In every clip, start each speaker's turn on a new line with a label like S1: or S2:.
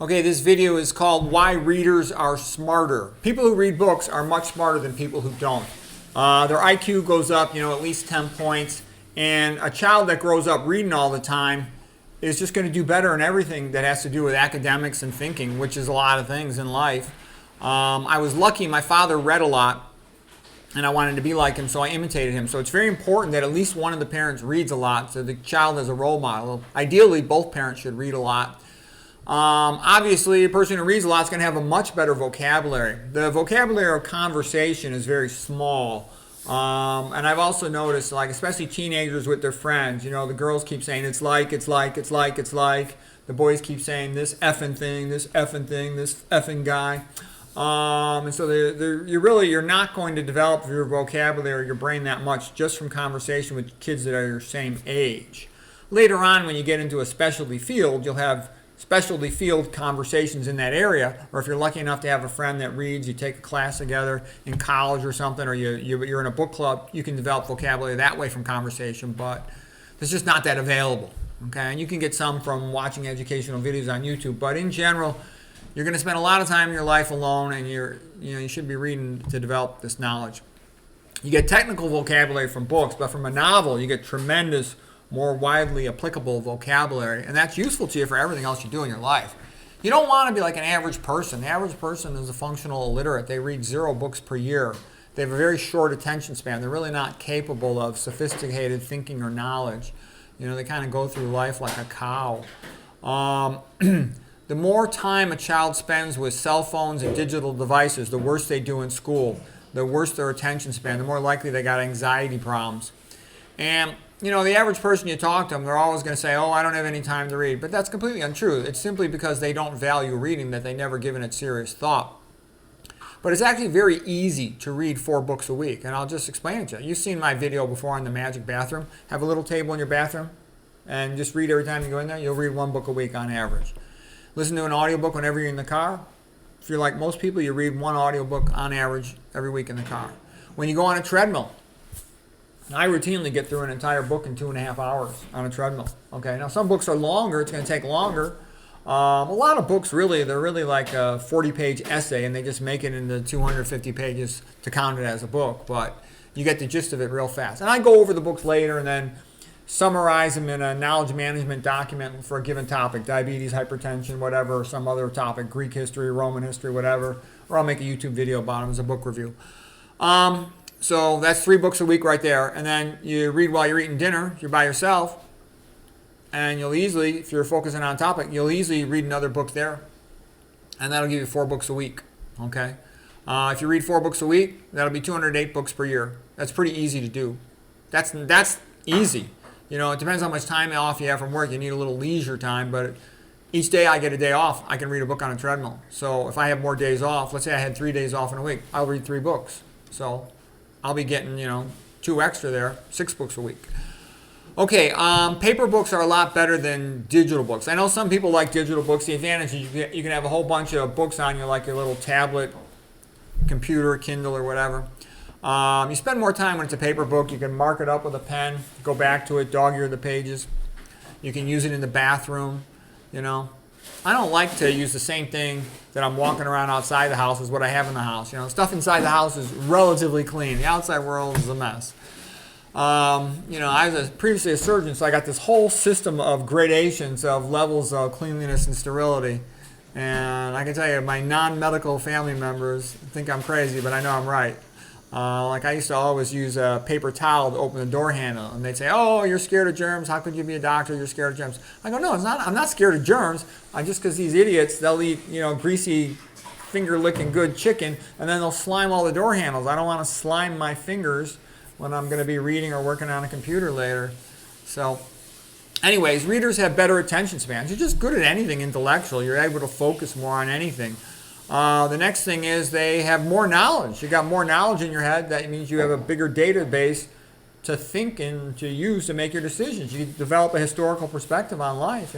S1: Okay, this video is called Why Readers Are Smarter. People who read books are much smarter than people who don't. Their IQ goes up, at least 10 points. And a child that grows up reading all the time is just going to do better in everything that has to do with academics and thinking, which is a lot of things in life. I was lucky, my father read a lot, and I wanted to be like him, so I imitated him. So it's very important that at least one of the parents reads a lot, so the child has a role model. Ideally, both parents should read a lot. Obviously, a person who reads a lot is going to have a much better vocabulary. The vocabulary of conversation is very small. And I've also noticed, especially teenagers with their friends, the girls keep saying, it's like. The boys keep saying this effing thing, this effing guy. And so you're not going to develop your vocabulary or your brain that much just from conversation with kids that are your same age. Later on, when you get into a specialty field, you'll have specialty field conversations in that area, or if you're lucky enough to have a friend that reads, you take a class together in college or something, or you're in a book club, you can develop vocabulary that way from conversation, but it's just not that available. Okay, and you can get some from watching educational videos on YouTube, but in general, you're going to spend a lot of time in your life alone, and you should be reading to develop this knowledge. You get technical vocabulary from books, but from a novel, you get tremendous, more widely applicable vocabulary, and that's useful to you for everything else you do in your life. You don't want to be like an average person. The average person is a functional illiterate. They read 0 books per year. They have a very short attention span. They're really not capable of sophisticated thinking or knowledge. They kind of go through life like a cow. The more time a child spends with cell phones and digital devices, the worse they do in school, the worse their attention span, the more likely they got anxiety problems. And the average person you talk to them, they're always going to say, oh, I don't have any time to read. But that's completely untrue. It's simply because they don't value reading that they never given it serious thought. But it's actually very easy to read 4 books a week, and I'll just explain it to you. You've seen my video before on the magic bathroom. Have a little table in your bathroom and just read every time you go in there. You'll read 1 book a week on average. Listen to an audiobook whenever you're in the car. If you're like most people, you read 1 audiobook on average every week in the car. When you go on a treadmill, I routinely get through an entire book in 2.5 hours on a treadmill. Okay, now some books are longer. It's going to take longer. A lot of books, they're really like a 40-page essay, and they just make it into 250 pages to count it as a book. But you get the gist of it real fast. And I go over the books later and then summarize them in a knowledge management document for a given topic, diabetes, hypertension, whatever, or some other topic, Greek history, Roman history, whatever. Or I'll make a YouTube video about them as a book review. So that's 3 books a week right there. And then you read while you're eating dinner, if you're by yourself. And you'll easily, if you're focusing on a topic, you'll easily read another book there. And that'll give you 4 books a week. Okay? If you read 4 books a week, that'll be 208 books per year. That's pretty easy to do. That's easy. It depends how much time off you have from work. You need a little leisure time, but each day I get a day off, I can read a book on a treadmill. So if I have more days off, let's say I had 3 days off in a week, I'll read 3 books. So I'll be getting, 2 extra there, 6 books a week. Okay, paper books are a lot better than digital books. I know some people like digital books. The advantage is you can have a whole bunch of books on you, like your little tablet, computer, Kindle, or whatever. You spend more time when it's a paper book. You can mark it up with a pen, go back to it, dog-ear the pages. You can use it in the bathroom, I don't like to use the same thing that I'm walking around outside the house as what I have in the house. Stuff inside the house is relatively clean. The outside world is a mess. I was previously a surgeon, so I got this whole system of gradations of levels of cleanliness and sterility. And I can tell you, my non-medical family members think I'm crazy, but I know I'm right. I used to always use a paper towel to open the door handle, and they'd say, oh, you're scared of germs. How could you be a doctor? You're scared of germs. I go, no, it's not. I'm not scared of germs. Just because these idiots, they'll eat, greasy, finger-licking good chicken, and then they'll slime all the door handles. I don't want to slime my fingers when I'm going to be reading or working on a computer later. So anyways, readers have better attention spans. You're just good at anything intellectual. You're able to focus more on anything. The next thing is they have more knowledge. You got more knowledge in your head. That means you have a bigger database to think and to use to make your decisions. You develop a historical perspective on life.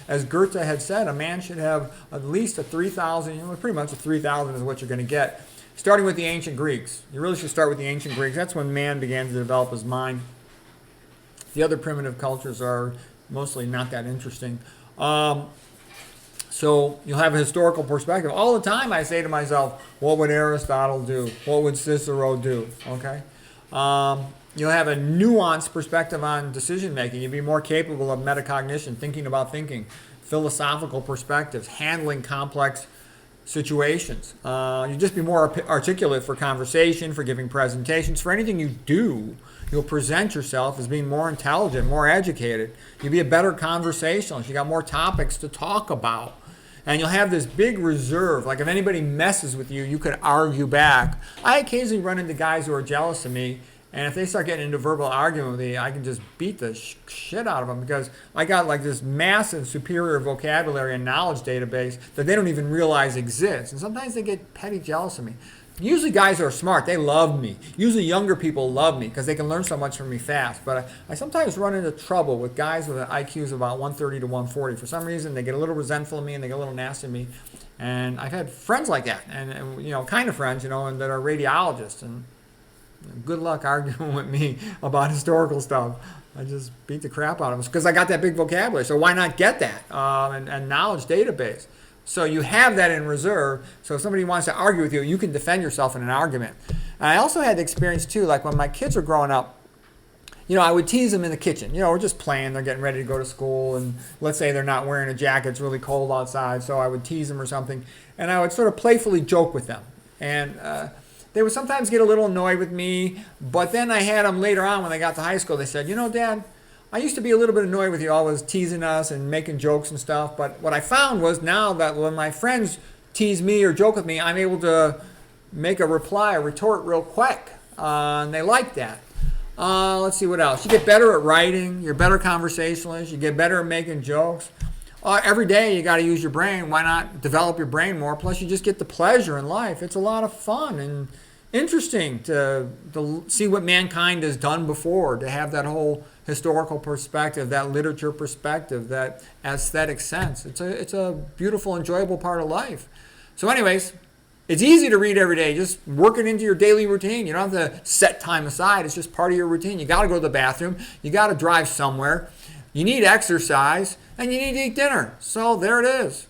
S1: As Goethe had said, a man should have at least a 3,000. Pretty much a 3,000 is what you're going to get. Starting with the ancient Greeks. You really should start with the ancient Greeks. That's when man began to develop his mind. The other primitive cultures are mostly not that interesting. So you'll have a historical perspective. All the time I say to myself, what would Aristotle do? What would Cicero do? Okay? You'll have a nuanced perspective on decision making. You'll be more capable of metacognition, thinking about thinking, philosophical perspectives, handling complex situations. You'll just be more articulate for conversation, for giving presentations, for anything you do. You'll present yourself as being more intelligent, more educated. You'll be a better conversationalist. You got more topics to talk about. And you'll have this big reserve. Like if anybody messes with you, you could argue back. I occasionally run into guys who are jealous of me, and if they start getting into verbal argument with me, I can just beat the shit out of them because I got like this massive superior vocabulary and knowledge database that they don't even realize exists. And sometimes they get petty jealous of me. Usually guys who are smart, they love me. Usually younger people love me because they can learn so much from me fast. But I sometimes run into trouble with guys with IQs of about 130 to 140. For some reason, they get a little resentful of me and they get a little nasty of me. And I've had friends like that, and kind of friends, and that are radiologists. And good luck arguing with me about historical stuff. I just beat the crap out of them because I got that big vocabulary. So why not get that and knowledge database? So you have that in reserve. So if somebody wants to argue with you, you can defend yourself in an argument. And I also had the experience too, like when my kids were growing up, I would tease them in the kitchen. We're just playing. They're getting ready to go to school. And let's say they're not wearing a jacket. It's really cold outside. So I would tease them or something. And I would sort of playfully joke with them. And they would sometimes get a little annoyed with me. But then I had them later on when they got to high school. They said, Dad, I used to be a little bit annoyed with you, always teasing us and making jokes and stuff. But what I found was now that when my friends tease me or joke with me, I'm able to make a retort real quick. And they like that. Let's see what else. You get better at writing. You're a better conversationalist. You get better at making jokes. Every day you got to use your brain. Why not develop your brain more? Plus you just get the pleasure in life. It's a lot of fun and interesting to see what mankind has done before, to have that whole historical perspective, that literature perspective, that aesthetic sense. It's a beautiful, enjoyable part of life. So anyways, it's easy to read every day. Just work it into your daily routine. You don't have to set time aside. It's just part of your routine. You got to go to the bathroom. You got to drive somewhere. You need exercise, and you need to eat dinner. So there it is.